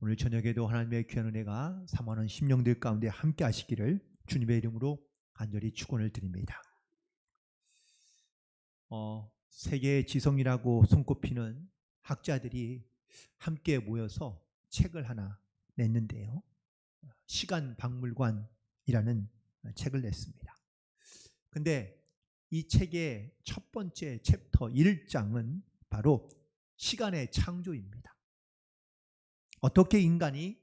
오늘 저녁에도 하나님의 귀한 은혜가 사모하는 심령들 가운데 함께 하시기를 주님의 이름으로 간절히 축원을 드립니다. 세계의 지성이라고 손꼽히는 학자들이 함께 모여서 책을 하나 냈는데요. 시간박물관이라는 책을 냈습니다. 근데 이 책의 첫 번째 챕터 1장은 바로 시간의 창조입니다. 어떻게 인간이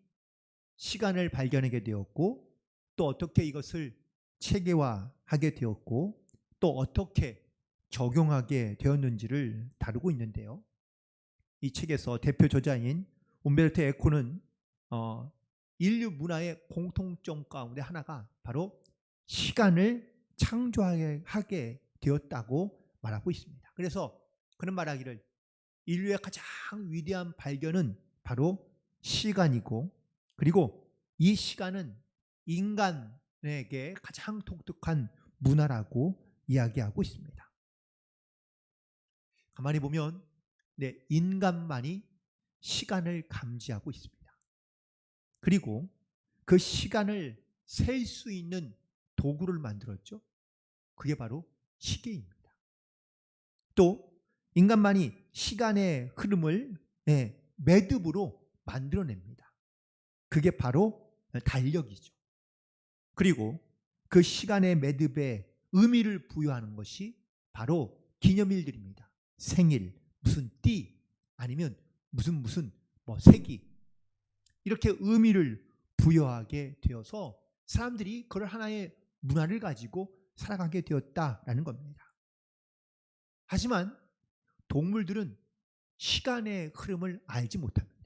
시간을 발견하게 되었고, 또 어떻게 이것을 체계화하게 되었고, 또 어떻게 적용하게 되었는지를 다루고 있는데요. 이 책에서 대표 저자인 움베르토 에코는 인류 문화의 공통점 가운데 하나가 바로 시간을 창조하게 되었다고 말하고 있습니다. 그래서 그는 말하기를 인류의 가장 위대한 발견은 바로 시간이고, 그리고 이 시간은 인간에게 가장 독특한 문화라고 이야기하고 있습니다. 가만히 보면 인간만이 시간을 감지하고 있습니다. 그리고 그 시간을 셀 수 있는 도구를 만들었죠. 그게 바로 시계입니다. 또 인간만이 시간의 흐름을 매듭으로 만들어냅니다. 그게 바로 달력이죠. 그리고 그 시간의 매듭에 의미를 부여하는 것이 바로 기념일들입니다. 생일, 무슨 띠, 아니면 무슨 세기, 이렇게 의미를 부여하게 되어서 사람들이 그걸 하나의 문화를 가지고 살아가게 되었다라는 겁니다. 하지만 동물들은 시간의 흐름을 알지 못합니다.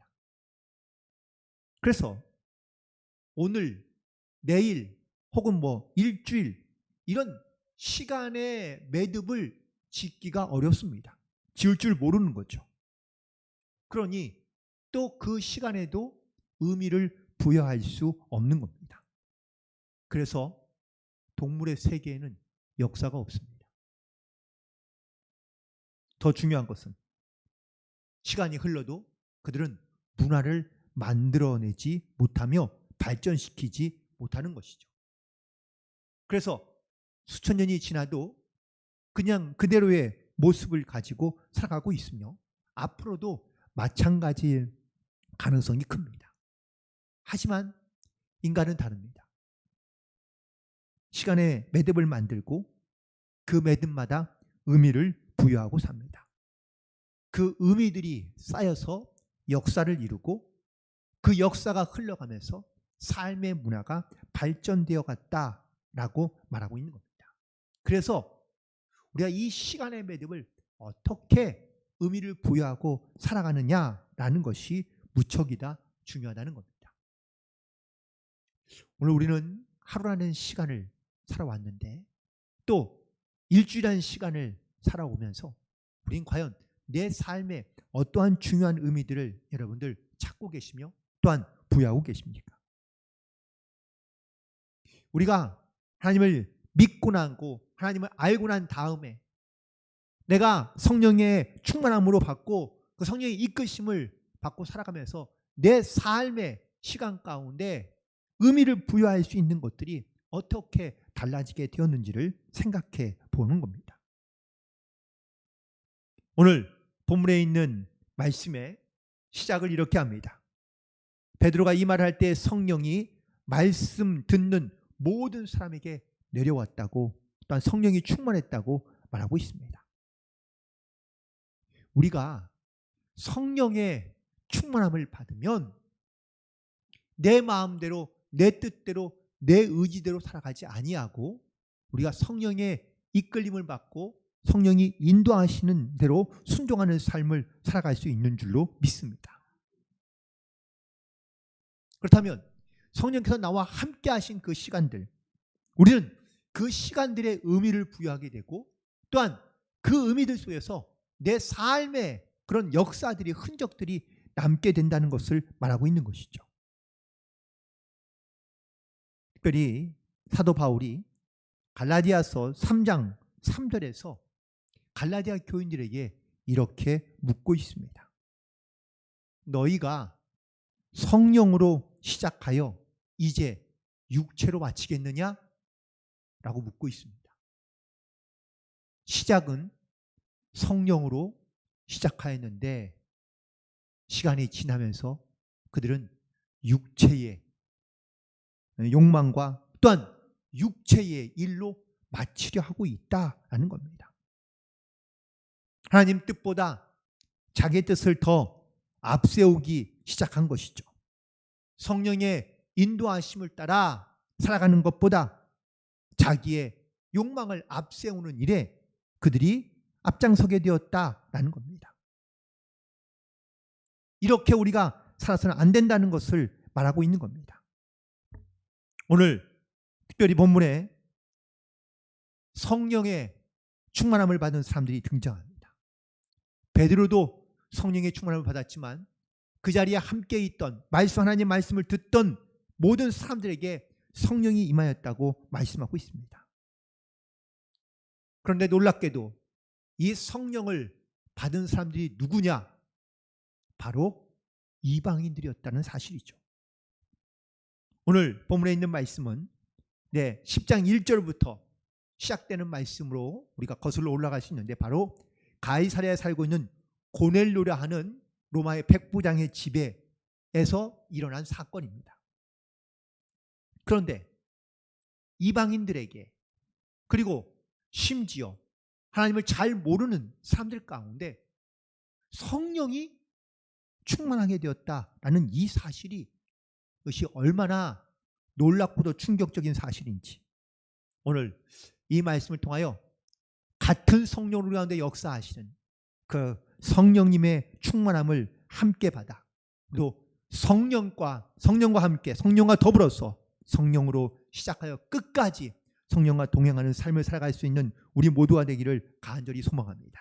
그래서 오늘, 내일 혹은 일주일, 이런 시간의 매듭을 짓기가 어렵습니다. 지을 줄 모르는 거죠. 그러니 또 그 시간에도 의미를 부여할 수 없는 겁니다. 그래서 동물의 세계에는 역사가 없습니다. 더 중요한 것은 시간이 흘러도 그들은 문화를 만들어내지 못하며 발전시키지 못하는 것이죠. 그래서 수천 년이 지나도 그냥 그대로의 모습을 가지고 살아가고 있으며 앞으로도 마찬가지일 가능성이 큽니다. 하지만 인간은 다릅니다. 시간의 매듭을 만들고 그 매듭마다 의미를 부여하고 삽니다. 그 의미들이 쌓여서 역사를 이루고 그 역사가 흘러가면서 삶의 문화가 발전되어 갔다라고 말하고 있는 겁니다. 그래서 우리가 이 시간의 매듭을 어떻게 의미를 부여하고 살아가느냐라는 것이 무척이다 중요하다는 겁니다. 오늘 우리는 하루라는 시간을 살아왔는데 또 일주일이라는 시간을 살아오면서 우린 과연 내 삶에 어떠한 중요한 의미들을 여러분들 찾고 계시며 또한 부여하고 계십니까? 우리가 하나님을 믿고 나고 하나님을 알고 난 다음에 내가 성령의 충만함으로 받고 그 성령의 이끄심을 받고 살아가면서 내 삶의 시간 가운데 의미를 부여할 수 있는 것들이 어떻게 달라지게 되었는지를 생각해 보는 겁니다. 오늘 본문에 있는 말씀의 시작을 이렇게 합니다. 베드로가 이 말을 할 때 성령이 말씀 듣는 모든 사람에게 내려왔다고, 또한 성령이 충만했다고 말하고 있습니다. 우리가 성령의 충만함을 받으면 내 마음대로, 내 뜻대로, 내 의지대로 살아가지 아니하고 우리가 성령의 이끌림을 받고 성령이 인도하시는 대로 순종하는 삶을 살아갈 수 있는 줄로 믿습니다. 그렇다면 성령께서 나와 함께 하신 그 시간들, 우리는 그 시간들의 의미를 부여하게 되고 또한 그 의미들 속에서 내 삶의 그런 역사들이, 흔적들이 남게 된다는 것을 말하고 있는 것이죠. 특별히 사도 바울이 갈라디아서 3장 3절에서 갈라디아 교인들에게 이렇게 묻고 있습니다. 너희가 성령으로 시작하여 이제 육체로 마치겠느냐? 라고 묻고 있습니다. 시작은 성령으로 시작하였는데 시간이 지나면서 그들은 육체의 욕망과 또한 육체의 일로 마치려 하고 있다라는 겁니다. 하나님 뜻보다 자기의 뜻을 더 앞세우기 시작한 것이죠. 성령의 인도하심을 따라 살아가는 것보다 자기의 욕망을 앞세우는 일에 그들이 앞장서게 되었다라는 겁니다. 이렇게 우리가 살아서는 안 된다는 것을 말하고 있는 겁니다. 오늘 특별히 본문에 성령의 충만함을 받은 사람들이 등장합니다. 베드로도 성령의 충만함을 받았지만 그 자리에 함께 있던 하나님의 말씀을 듣던 모든 사람들에게 성령이 임하였다고 말씀하고 있습니다. 그런데 놀랍게도 이 성령을 받은 사람들이 누구냐? 바로 이방인들이었다는 사실이죠. 오늘 본문에 있는 말씀은 10장 1절부터 시작되는 말씀으로 우리가 거슬러 올라갈 수 있는데 바로 가이사랴에 살고 있는 고넬료라 하는 로마의 백부장의 집에서 일어난 사건입니다. 그런데 이방인들에게 그리고 심지어 하나님을 잘 모르는 사람들 가운데 성령이 충만하게 되었다라는 이 사실이 그것이 얼마나 놀랍고도 충격적인 사실인지 오늘 이 말씀을 통하여 같은 성령으로 가운데 역사하시는 그 성령님의 충만함을 함께 받아 또 성령과 함께 성령과 더불어서 성령으로 시작하여 끝까지 성령과 동행하는 삶을 살아갈 수 있는 우리 모두가 되기를 간절히 소망합니다.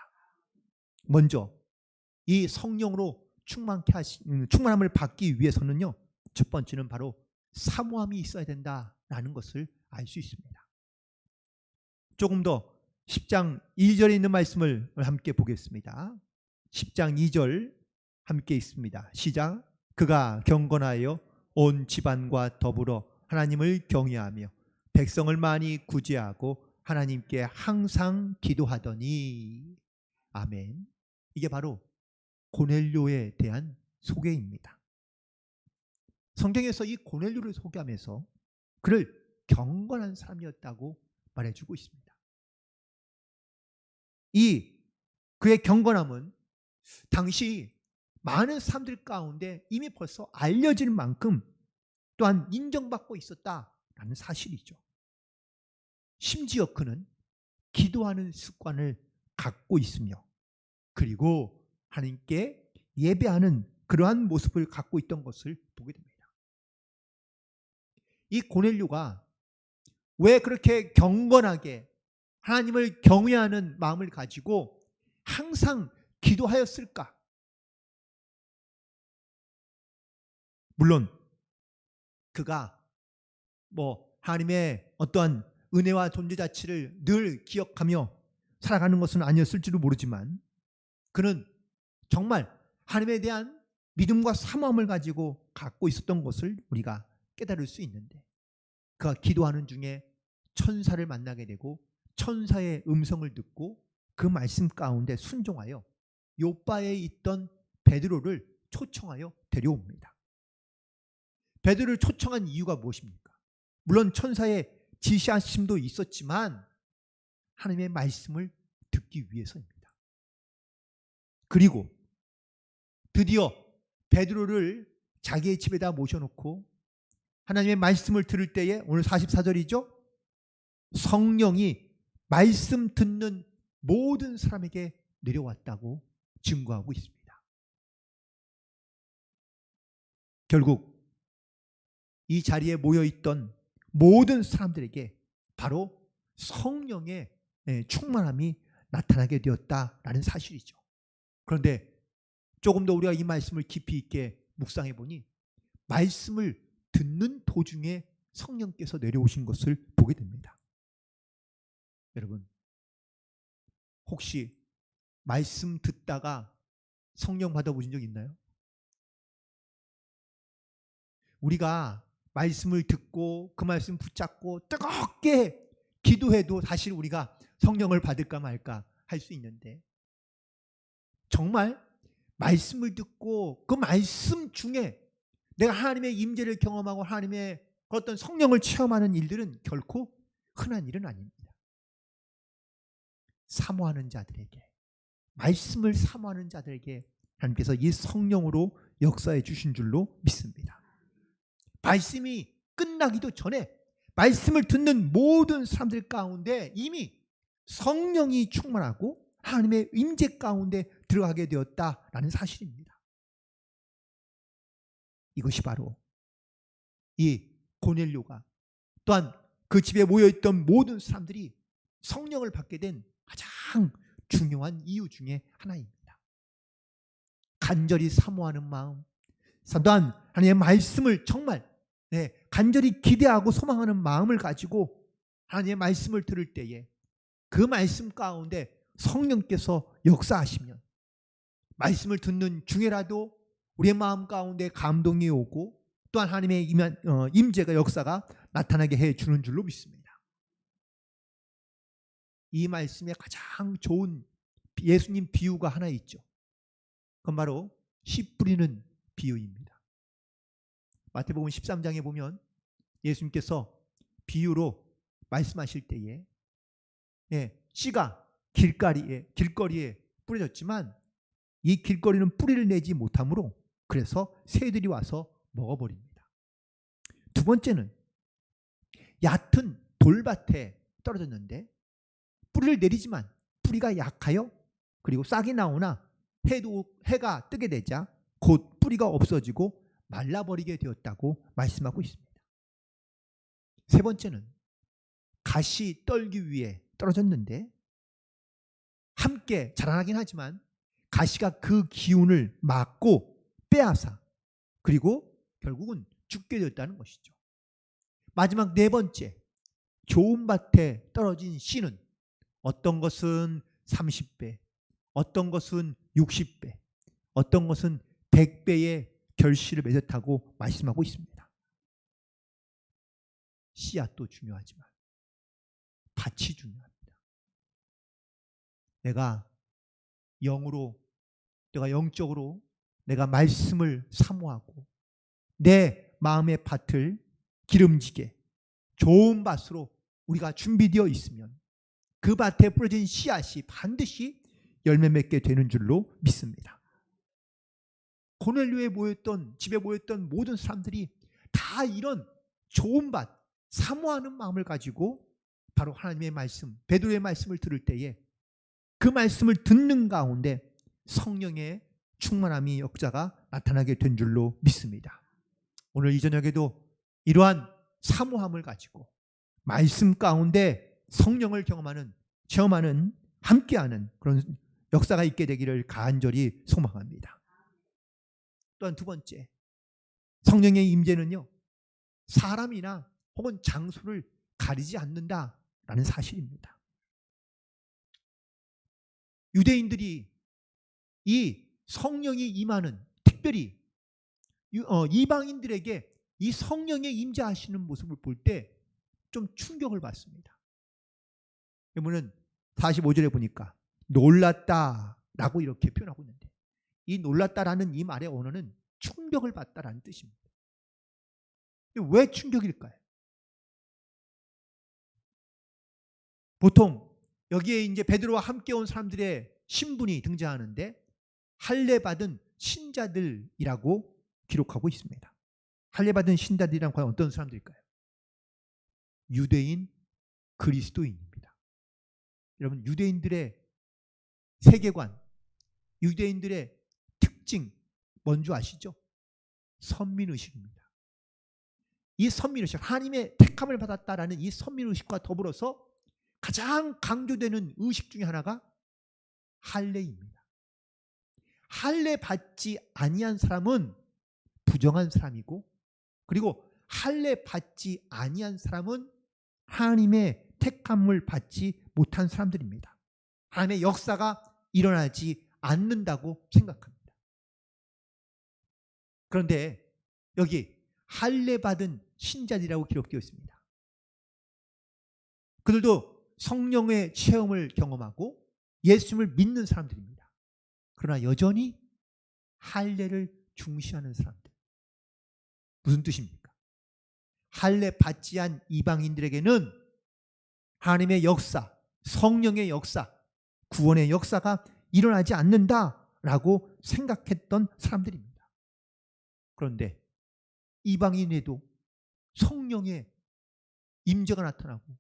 먼저 이 성령으로 충만함을 받기 위해서는요, 첫 번째는 바로 사모함이 있어야 된다라는 것을 알 수 있습니다. 조금 더 10장 2절에 있는 말씀을 함께 보겠습니다. 10장 2절 함께 있습니다. 시작. 그가 경건하여 온 집안과 더불어 하나님을 경외하며 백성을 많이 구제하고 하나님께 항상 기도하더니 아멘. 이게 바로 고넬료에 대한 소개입니다. 성경에서 이 고넬료를 소개하면서 그를 경건한 사람이었다고 말해주고 있습니다. 이 그의 경건함은 당시 많은 사람들 가운데 이미 벌써 알려질 만큼 또한 인정받고 있었다라는 사실이죠. 심지어 그는 기도하는 습관을 갖고 있으며 그리고 하나님께 예배하는 그러한 모습을 갖고 있던 것을 보게 됩니다. 이 고넬료가 왜 그렇게 경건하게 하나님을 경외하는 마음을 가지고 항상 기도하였을까? 물론 그가 하나님의 어떠한 은혜와 존재 자체를 늘 기억하며 살아가는 것은 아니었을지도 모르지만 그는 정말 하나님에 대한 믿음과 사모함을 가지고 갖고 있었던 것을 우리가 깨달을 수 있는데 그가 기도하는 중에 천사를 만나게 되고 천사의 음성을 듣고 그 말씀 가운데 순종하여 요바에 있던 베드로를 초청하여 데려옵니다. 베드로를 초청한 이유가 무엇입니까? 물론 천사의 지시하심도 있었지만 하나님의 말씀을 듣기 위해서입니다. 그리고 드디어 베드로를 자기의 집에다 모셔놓고 하나님의 말씀을 들을 때에 오늘 44절이죠. 성령이 말씀 듣는 모든 사람에게 내려왔다고 증거하고 있습니다. 결국 이 자리에 모여있던 모든 사람들에게 바로 성령의 충만함이 나타나게 되었다라는 사실이죠. 그런데 조금 더 우리가 이 말씀을 깊이 있게 묵상해 보니 말씀을 듣는 도중에 성령께서 내려오신 것을 보게 됩니다. 여러분 혹시 말씀 듣다가 성령 받아보신 적 있나요? 우리가 말씀을 듣고 그 말씀 붙잡고 뜨겁게 기도해도 사실 우리가 성령을 받을까 말까 할 수 있는데, 정말 말씀을 듣고 그 말씀 중에 내가 하나님의 임재를 경험하고 하나님의 어떤 성령을 체험하는 일들은 결코 흔한 일은 아닙니다. 사모하는 자들에게, 말씀을 사모하는 자들에게 하나님께서 이 성령으로 역사해 주신 줄로 믿습니다. 말씀이 끝나기도 전에 말씀을 듣는 모든 사람들 가운데 이미 성령이 충만하고 하나님의 임재 가운데 들어가게 되었다라는 사실입니다. 이것이 바로 이 고넬료가, 또한 그 집에 모여있던 모든 사람들이 성령을 받게 된 가장 중요한 이유 중에 하나입니다. 간절히 사모하는 마음, 또한 하나님의 말씀을 정말 간절히 기대하고 소망하는 마음을 가지고 하나님의 말씀을 들을 때에 그 말씀 가운데 성령께서 역사하시면, 말씀을 듣는 중에라도 우리의 마음 가운데 감동이 오고 또한 하나님의 임재가 역사가 나타나게 해주는 줄로 믿습니다. 이 말씀에 가장 좋은 예수님 비유가 하나 있죠. 그건 바로 씨 뿌리는 비유입니다. 마태복음 13장에 보면 예수님께서 비유로 말씀하실 때에 씨가 길거리에 뿌려졌지만 이 길거리는 뿌리를 내지 못하므로 그래서 새들이 와서 먹어버립니다. 두 번째는 얕은 돌밭에 떨어졌는데 뿌리를 내리지만 뿌리가 약하여 그리고 싹이 나오나 해가 뜨게 되자 곧 뿌리가 없어지고 말라버리게 되었다고 말씀하고 있습니다. 세 번째는 가시 떨기 위해 떨어졌는데 함께 자라나긴 하지만 가시가 그 기운을 막고 빼앗아 그리고 결국은 죽게 되었다는 것이죠. 마지막 네 번째, 좋은 밭에 떨어진 씨는 어떤 것은 30배, 어떤 것은 60배, 어떤 것은 100배의 결실을 맺었다고 말씀하고 있습니다. 씨앗도 중요하지만 밭이 중요합니다. 내가 영적으로 내가 말씀을 사모하고 내 마음의 밭을 기름지게 좋은 밭으로 우리가 준비되어 있으면 그 밭에 뿌려진 씨앗이 반드시 열매 맺게 되는 줄로 믿습니다. 고넬료에 모였던, 집에 모였던 모든 사람들이 다 이런 좋은 밭, 사모하는 마음을 가지고 바로 하나님의 말씀, 베드로의 말씀을 들을 때에 그 말씀을 듣는 가운데 성령의 충만함이 역사가 나타나게 된 줄로 믿습니다. 오늘 이 저녁에도 이러한 사모함을 가지고 말씀 가운데 성령을 체험하는, 함께하는 그런 역사가 있게 되기를 간절히 소망합니다. 또한 두 번째, 성령의 임재는요, 사람이나 혹은 장소를 가리지 않는다라는 사실입니다. 유대인들이 이 성령이 임하는, 특별히 이방인들에게 이 성령의 임재하시는 모습을 볼 때 좀 충격을 받습니다. 그러면 45절에 보니까 놀랐다라고 이렇게 표현하고 있는데, 이 놀랐다라는 이 말의 언어는 충격을 받다라는 뜻입니다. 왜 충격일까요? 보통 여기에 이제 베드로와 함께 온 사람들의 신분이 등장하는데 할례 받은 신자들이라고 기록하고 있습니다. 할례 받은 신자들이란 과연 어떤 사람들일까요? 유대인, 그리스도인입니다. 여러분, 유대인들의 세계관, 유대인들의 특징 뭔지 아시죠? 선민의식입니다. 이 선민의식, 하나님의 택함을 받았다라는 이 선민의식과 더불어서 가장 강조되는 의식 중에 하나가 할례입니다. 할례 받지 아니한 사람은 부정한 사람이고, 그리고 할례 받지 아니한 사람은 하나님의 택함을 받지 못한 사람들입니다. 하나님의 역사가 일어나지 않는다고 생각합니다. 그런데 여기 할례 받은 신자들이라고 기록되어 있습니다. 그들도 성령의 체험을 경험하고 예수님을 믿는 사람들입니다. 그러나 여전히 할례를 중시하는 사람들. 무슨 뜻입니까? 할례 받지 않은 이방인들에게는 하나님의 역사, 성령의 역사, 구원의 역사가 일어나지 않는다라고 생각했던 사람들입니다. 그런데 이방인에도 성령의 임재가 나타나고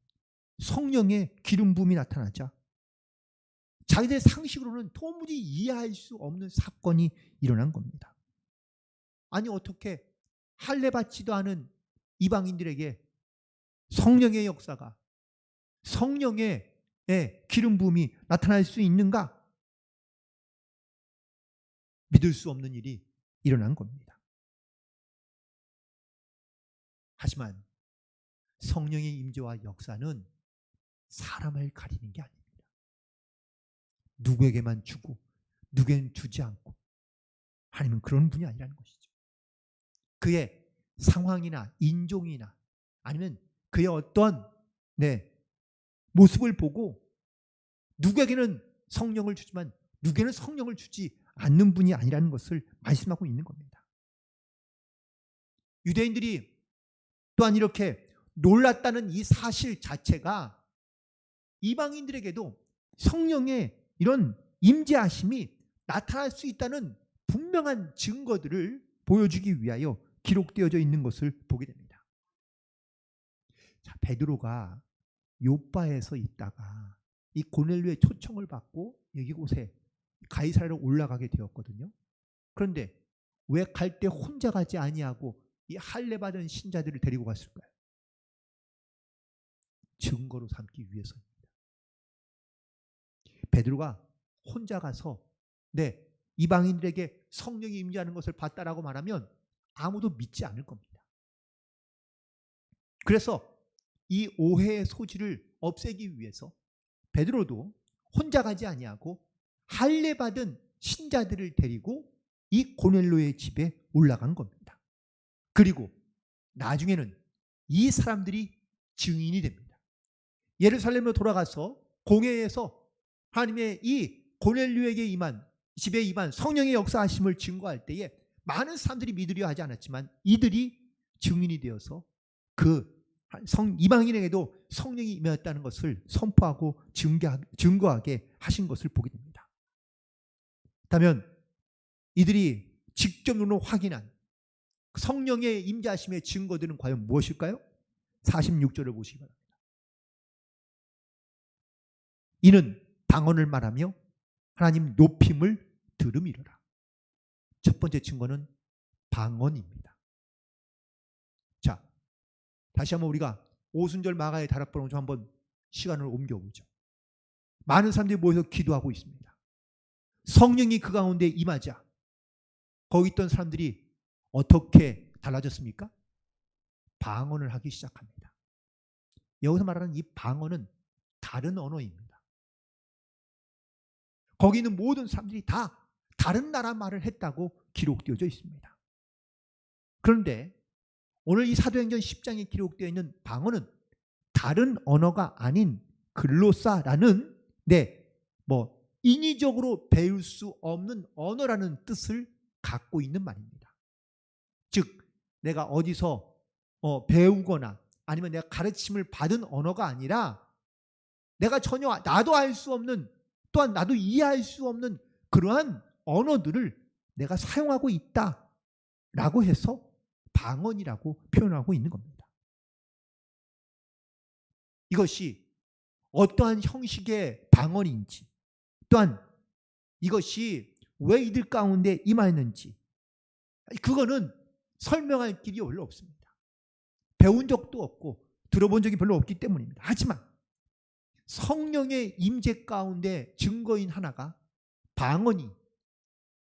성령의 기름 부음이 나타나자 자기들 상식으로는 도무지 이해할 수 없는 사건이 일어난 겁니다. 아니 어떻게 할례 받지도 않은 이방인들에게 성령의 역사가, 성령의 기름 부음이 나타날 수 있는가? 믿을 수 없는 일이 일어난 겁니다. 하지만 성령의 임재와 역사는 사람을 가리는 게 아닙니다. 누구에게만 주고 누구에게는 주지 않고 하나님은 그런 분이 아니라는 것이죠. 그의 상황이나 인종이나 아니면 그의 어떤 모습을 보고 누구에게는 성령을 주지만 누구에게는 성령을 주지 않는 분이 아니라는 것을 말씀하고 있는 겁니다. 유대인들이 또한 이렇게 놀랐다는 이 사실 자체가 이방인들에게도 성령의 이런 임재하심이 나타날 수 있다는 분명한 증거들을 보여주기 위하여 기록되어져 있는 것을 보게 됩니다. 자, 베드로가 요바에서 있다가 이 고넬료의 초청을 받고 여기 곳에 가이사랴로 올라가게 되었거든요. 그런데 왜 갈 때 혼자 가지 아니하고 이 할례 받은 신자들을 데리고 갔을까요? 증거로 삼기 위해서입니다. 베드로가 혼자 가서 이방인들에게 성령이 임재하는 것을 봤다라고 말하면 아무도 믿지 않을 겁니다. 그래서 이 오해의 소지를 없애기 위해서 베드로도 혼자 가지 아니하고 할례 받은 신자들을 데리고 이 고넬료의 집에 올라간 겁니다. 그리고 나중에는 이 사람들이 증인이 됩니다. 예루살렘으로 돌아가서 공회에서 하나님의 이 고넬료에게 임한, 집에 임한 성령의 역사하심을 증거할 때에 많은 사람들이 믿으려 하지 않았지만 이들이 증인이 되어서 그 이방인에게도 성령이 임하였다는 것을 선포하고 증거하게 하신 것을 보게 됩니다. 그렇다면 이들이 직접 눈으로 확인한 성령의 임재하심의 증거들은 과연 무엇일까요? 46절을 보시기 바랍니다. 이는 방언을 말하며 하나님 높임을 들음이로라. 첫 번째 증거는 방언입니다. 자, 다시 한번 우리가 오순절 마가의 다락방으로 좀 한번 시간을 옮겨보죠. 많은 사람들이 모여서 기도하고 있습니다. 성령이 그 가운데 임하자 거기 있던 사람들이 어떻게 달라졌습니까? 방언을 하기 시작합니다. 여기서 말하는 이 방언은 다른 언어입니다. 거기 있는 모든 사람들이 다 다른 나라 말을 했다고 기록되어져 있습니다. 그런데 오늘 이 사도행전 10장에 기록되어 있는 방언은 다른 언어가 아닌 글로사라는 인위적으로 배울 수 없는 언어라는 뜻을 갖고 있는 말입니다. 즉 내가 어디서 배우거나 아니면 내가 가르침을 받은 언어가 아니라 내가 전혀 나도 알 수 없는, 또한 나도 이해할 수 없는 그러한 언어들을 내가 사용하고 있다라고 해서 방언이라고 표현하고 있는 겁니다. 이것이 어떠한 형식의 방언인지, 또한 이것이 왜 이들 가운데 임하였는지 그거는 설명할 길이 별로 없습니다. 배운 적도 없고 들어본 적이 별로 없기 때문입니다. 하지만 성령의 임재 가운데 증거인 하나가 방언이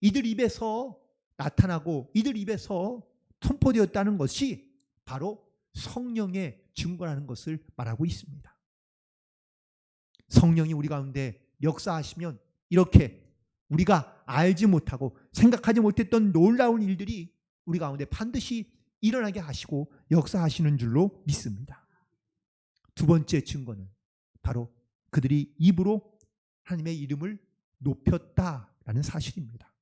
이들 입에서 나타나고 이들 입에서 선포되었다는 것이 바로 성령의 증거라는 것을 말하고 있습니다. 성령이 우리 가운데 역사하시면 이렇게 우리가 알지 못하고 생각하지 못했던 놀라운 일들이 우리 가운데 반드시 일어나게 하시고 역사하시는 줄로 믿습니다. 두 번째 증거는 바로 그들이 입으로 하나님의 이름을 높였다라는 사실입니다.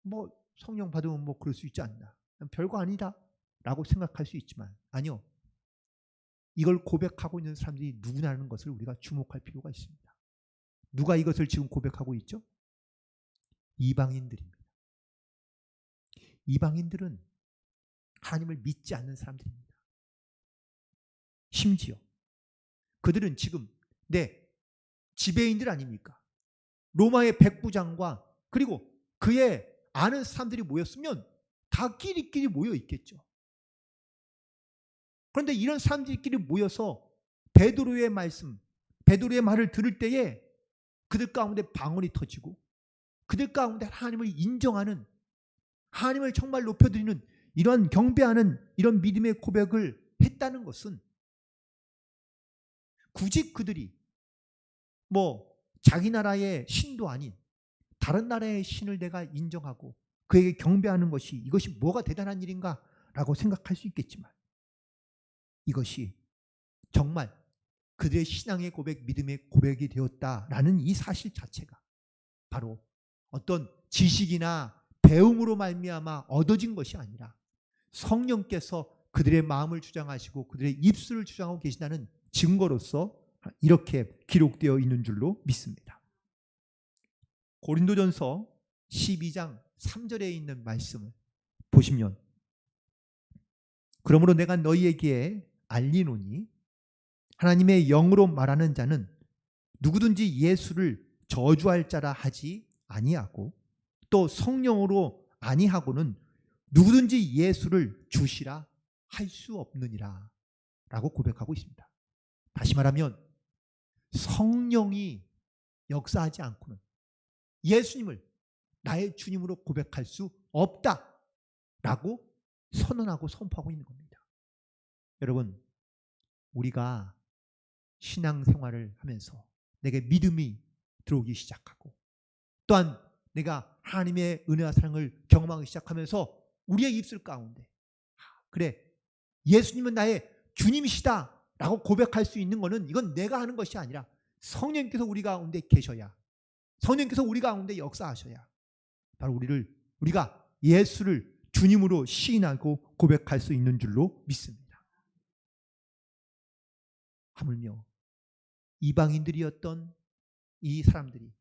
뭐 성령 받으면 뭐 그럴 수 있지 않나, 별거 아니다 라고 생각할 수 있지만 아니요, 이걸 고백하고 있는 사람들이 누구냐는 것을 우리가 주목할 필요가 있습니다. 누가 이것을 지금 고백하고 있죠? 이방인들입니다. 이방인들은 하나님을 믿지 않는 사람들입니다. 심지어 그들은 지금 지배인들 아닙니까? 로마의 백부장과 그리고 그의 아는 사람들이 모였으면 다 끼리끼리 모여 있겠죠. 그런데 이런 사람들끼리 모여서 베드로의 말씀, 베드로의 말을 들을 때에 그들 가운데 방언이 터지고 그들 가운데 하나님을 인정하는, 하나님을 정말 높여드리는 이런 경배하는 이런 믿음의 고백을 했다는 것은 굳이 그들이 뭐 자기 나라의 신도 아닌 다른 나라의 신을 내가 인정하고 그에게 경배하는 것이 이것이 뭐가 대단한 일인가 라고 생각할 수 있겠지만 이것이 정말 그들의 신앙의 고백, 믿음의 고백이 되었다라는 이 사실 자체가 바로 어떤 지식이나 배움으로 말미암아 얻어진 것이 아니라 성령께서 그들의 마음을 주장하시고 그들의 입술을 주장하고 계신다는 증거로서 이렇게 기록되어 있는 줄로 믿습니다. 고린도전서 12장 3절에 있는 말씀을 보시면, 그러므로 내가 너희에게 알리노니 하나님의 영으로 말하는 자는 누구든지 예수를 저주할 자라 하지 아니하고 또 성령으로 아니하고는 누구든지 예수를 주시라 할 수 없느니라 라고 고백하고 있습니다. 다시 말하면 성령이 역사하지 않고는 예수님을 나의 주님으로 고백할 수 없다라고 선언하고 선포하고 있는 겁니다. 여러분, 우리가 신앙생활을 하면서 내게 믿음이 들어오기 시작하고 또한 내가 하나님의 은혜와 사랑을 경험하기 시작하면서 우리의 입술 가운데 그래, 예수님은 나의 주님이시다 라고 고백할 수 있는 것은 이건 내가 하는 것이 아니라 성령께서 우리 가운데 계셔야, 성령께서 우리 가운데 역사하셔야 바로 우리가 예수를 주님으로 시인하고 고백할 수 있는 줄로 믿습니다. 하물며 이방인들이었던 이 사람들이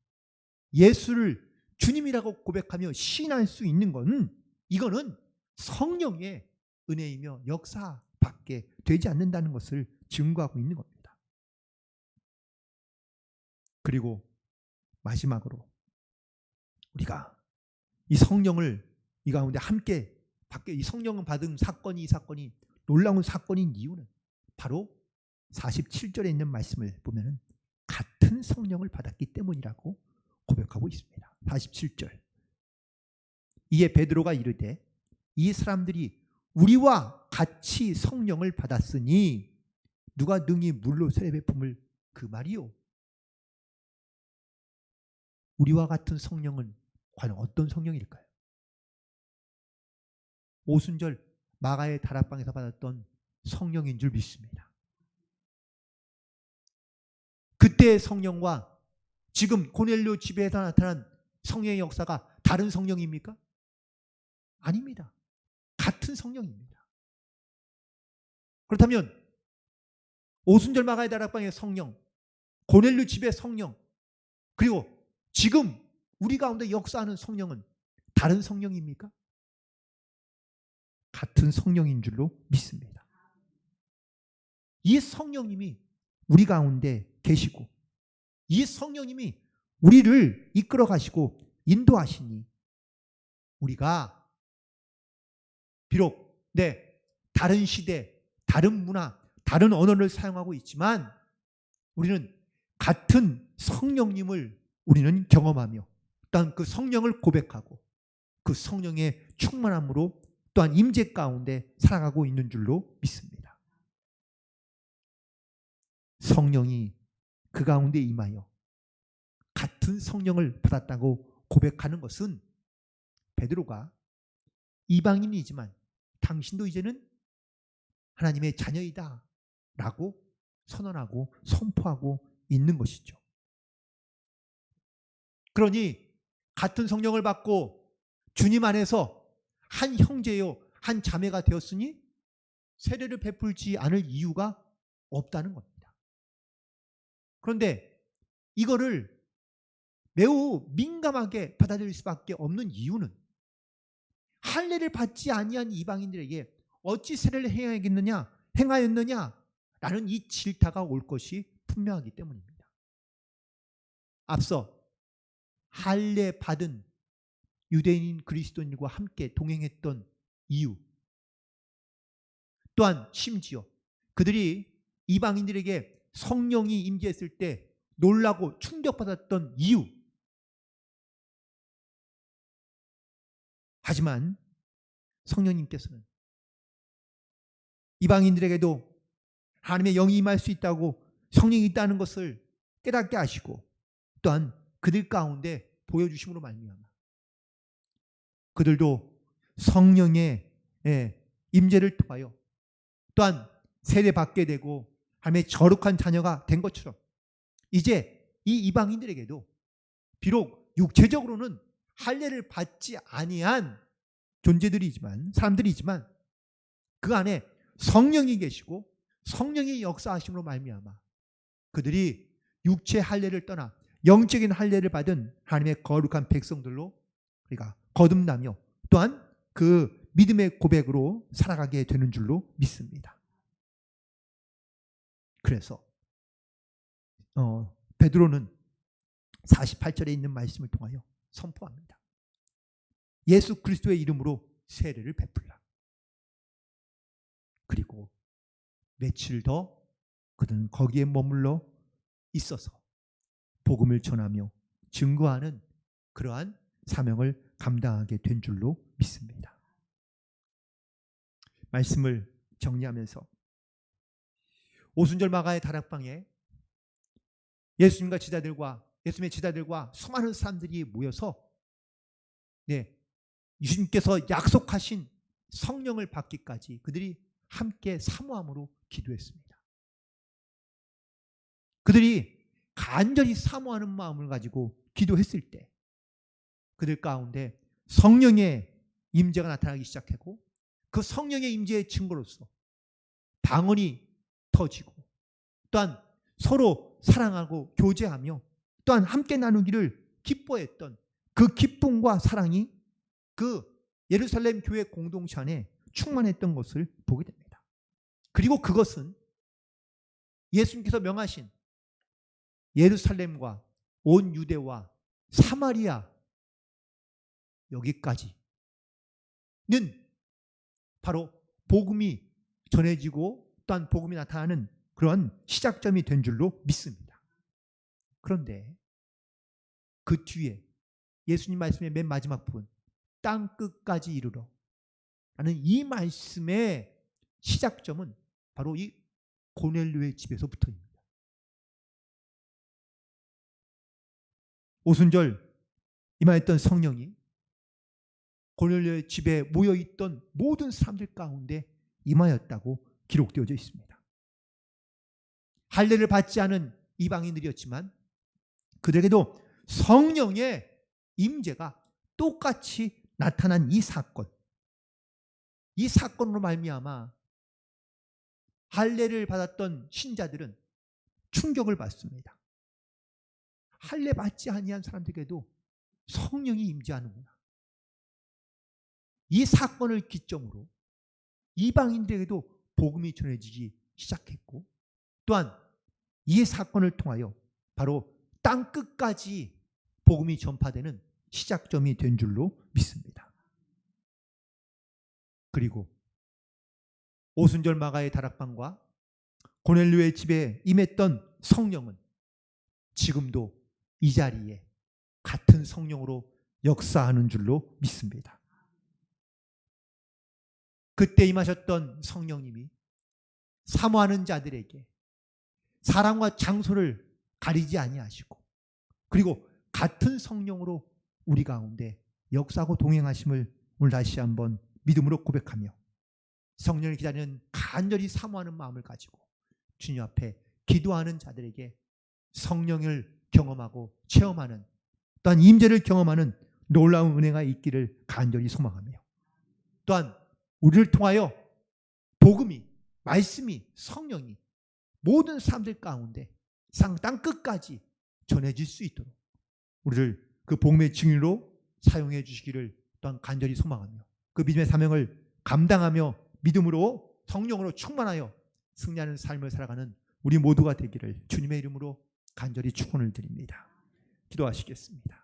예수를 주님이라고 고백하며 시인할 수 있는 것은 이거는 성령의 은혜이며 역사밖에 되지 않는다는 것을 증거하고 있는 겁니다. 그리고 마지막으로 우리가 이 성령을 이 가운데 함께 받게, 이 성령을 받은 사건이, 이 사건이 놀라운 사건인 이유는 바로 47절에 있는 말씀을 보면 같은 성령을 받았기 때문이라고 고백하고 있습니다. 47절. 이에 베드로가 이르되 이 사람들이 우리와 같이 성령을 받았으니 누가 능히 물로 세례 베품을 그 말이요. 우리와 같은 성령은 과연 어떤 성령일까요? 오순절 마가의 다락방에서 받았던 성령인 줄 믿습니다. 그때의 성령과 지금 고넬료 집에서 나타난 성령의 역사가 다른 성령입니까? 아닙니다. 같은 성령입니다. 그렇다면 오순절 마가의 다락방의 성령, 고넬료 집의 성령, 그리고 지금 우리 가운데 역사하는 성령은 다른 성령입니까? 같은 성령인 줄로 믿습니다. 이 성령님이 우리 가운데 계시고 이 성령님이 우리를 이끌어 가시고 인도하시니 우리가 비록 다른 시대, 다른 문화, 다른 언어를 사용하고 있지만 우리는 같은 성령님을 우리는 경험하며 또한 그 성령을 고백하고 그 성령의 충만함으로 또한 임재 가운데 살아가고 있는 줄로 믿습니다. 성령이 그 가운데 임하여 같은 성령을 받았다고 고백하는 것은 베드로가 이방인이지만 당신도 이제는 하나님의 자녀이다 라고 선언하고 선포하고 있는 것이죠. 그러니 같은 성령을 받고 주님 안에서 한 형제요 한 자매가 되었으니 세례를 베풀지 않을 이유가 없다는 겁니다. 그런데 이거를 매우 민감하게 받아들일 수밖에 없는 이유는 할례를 받지 아니한 이방인들에게 어찌 세례를 행하였느냐라는 이 질타가 올 것이 분명하기 때문입니다. 앞서 할례 받은 유대인인 그리스도인과 함께 동행했던 이유, 또한 심지어 그들이 이방인들에게 성령이 임재했을 때 놀라고 충격받았던 이유, 하지만 성령님께서는 이방인들에게도 하나님의 영이 임할 수 있다고 성령이 있다는 것을 깨닫게 하시고 또한 그들 가운데 보여주심으로 말미암아 그들도 성령의 임재를 통하여 또한 세례받게 되고 하나님의 거룩한 자녀가 된 것처럼 이제 이 이방인들에게도 비록 육체적으로는 할례를 받지 아니한 존재들이지만 사람들이지만 그 안에 성령이 계시고 성령의 역사하심으로 말미암아 그들이 육체 할례를 떠나 영적인 할례를 받은 하나님의 거룩한 백성들로 우리가 거듭나며 또한 그 믿음의 고백으로 살아가게 되는 줄로 믿습니다. 그래서 베드로는 48절에 있는 말씀을 통하여 선포합니다. 예수 그리스도의 이름으로 세례를 베풀라. 그리고 며칠 더 그들은 거기에 머물러 있어서 복음을 전하며 증거하는 그러한 사명을 감당하게 된 줄로 믿습니다. 말씀을 정리하면서 오순절 마가의 다락방에 예수님의 제자들과 수많은 사람들이 모여서 예수님께서 약속하신 성령을 받기까지 그들이 함께 사모함으로 기도했습니다. 그들이 간절히 사모하는 마음을 가지고 기도했을 때 그들 가운데 성령의 임재가 나타나기 시작하고 그 성령의 임재의 증거로서 방언이 터지고 또한 서로 사랑하고 교제하며 또한 함께 나누기를 기뻐했던 그 기쁨과 사랑이 그 예루살렘 교회 공동체 안에 충만했던 것을 보게 됩니다. 그리고 그것은 예수님께서 명하신 예루살렘과 온 유대와 사마리아 여기까지는 바로 복음이 전해지고 또한 복음이 나타나는 그런 시작점이 된 줄로 믿습니다. 그런데 그 뒤에 예수님 말씀의 맨 마지막 부분 땅 끝까지 이르러 라는 이 말씀의 시작점은 바로 이 고넬료의 집에서부터입니다. 오순절 임하였던 성령이 고넬료의 집에 모여있던 모든 사람들 가운데 임하였다고 기록되어져 있습니다. 할례를 받지 않은 이방인들이었지만 그들에게도 성령의 임재가 똑같이 나타난 이 사건으로 말미암아 할례를 받았던 신자들은 충격을 받습니다. 할례 받지 아니한 사람들에게도 성령이 임재하는구나. 이 사건을 기점으로 이방인들에게도 복음이 전해지기 시작했고 또한 이 사건을 통하여 바로 땅 끝까지 복음이 전파되는 시작점이 된 줄로 믿습니다. 그리고 오순절 마가의 다락방과 고넬료의 집에 임했던 성령은 지금도 이 자리에 같은 성령으로 역사하는 줄로 믿습니다. 그때 임하셨던 성령님이 사모하는 자들에게 사람과 장소를 가리지 아니하시고 그리고 같은 성령으로 우리 가운데 역사하고 동행하심을 오늘 다시 한번 믿음으로 고백하며 성령을 기다리는 간절히 사모하는 마음을 가지고 주님 앞에 기도하는 자들에게 성령을 경험하고 체험하는 또한 임재를 경험하는 놀라운 은혜가 있기를 간절히 소망하며 또한 우리를 통하여 복음이 말씀이 성령이 모든 사람들 가운데 땅 끝까지 전해질 수 있도록 우리를 그 복음의 증인으로 사용해 주시기를 또한 간절히 소망하며 그 믿음의 사명을 감당하며 믿음으로 성령으로 충만하여 승리하는 삶을 살아가는 우리 모두가 되기를 주님의 이름으로 간절히 축원을 드립니다. 기도하시겠습니다.